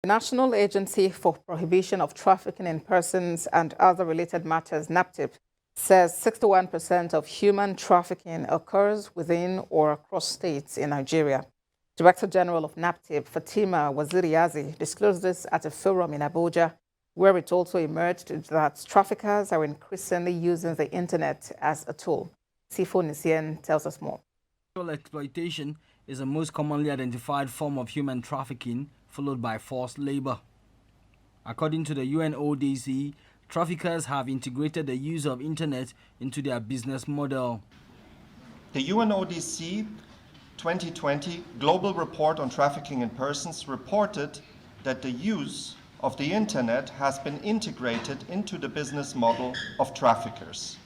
The National Agency for Prohibition of Trafficking in Persons and Other Related Matters, NAPTIP, says 61% of human trafficking occurs within or across states in Nigeria. Director General of NAPTIP, Fatima Waziri-Azi, disclosed this at a forum in Abuja, where it also emerged that traffickers are increasingly using the internet as a tool. Sifo Nisien tells us more. Sexual exploitation is the most commonly identified form of human trafficking, followed by forced labor. According to the UNODC, traffickers have integrated the use of internet into their business model. The UNODC 2020 Global Report on Trafficking in Persons reported that the use of the internet has been integrated into the business model of traffickers.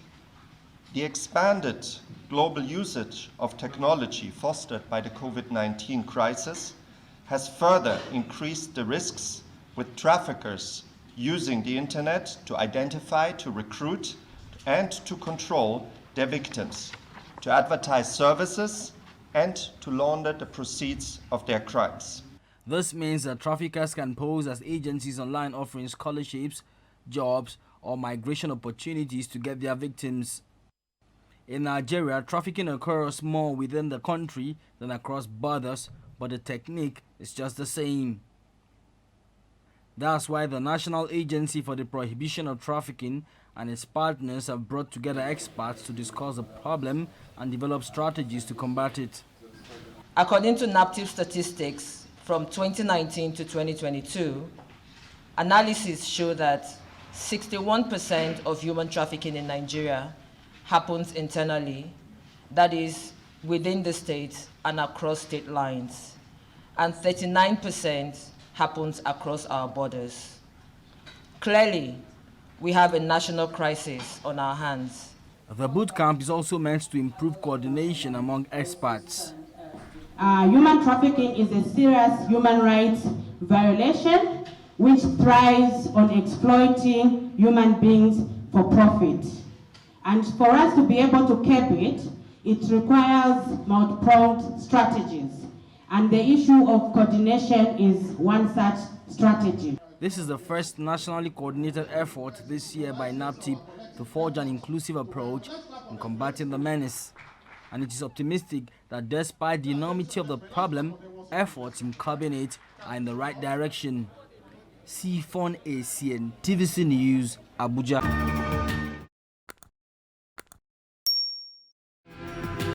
The expanded global usage of technology fostered by the COVID-19 crisis has further increased the risks, with traffickers using the internet to identify, to recruit, and to control their victims, to advertise services, and to launder the proceeds of their crimes. This means that traffickers can pose as agencies online offering scholarships, jobs, or migration opportunities to get their victims. In Nigeria, trafficking occurs more within the country than across borders, but the technique is just the same. That's why the National Agency for the Prohibition of Trafficking and its partners have brought together experts to discuss the problem and develop strategies to combat it. According to NAPTIP statistics from 2019 to 2022, analysis show that 61% of human trafficking in Nigeria happens internally, that is, within the state and across state lines, and 39% happens across our borders. Clearly, we have a national crisis on our hands. The boot camp is also meant to improve coordination among experts. Human trafficking is a serious human rights violation which thrives on exploiting human beings for profit. And for us to be able to curb it, it requires multi-pronged strategies. And the issue of coordination is one such strategy. This is the first nationally coordinated effort this year by NAPTIP to forge an inclusive approach in combating the menace. And it is optimistic that despite the enormity of the problem, efforts in curbing it are in the right direction. Sifo Nisien, TVC News, Abuja.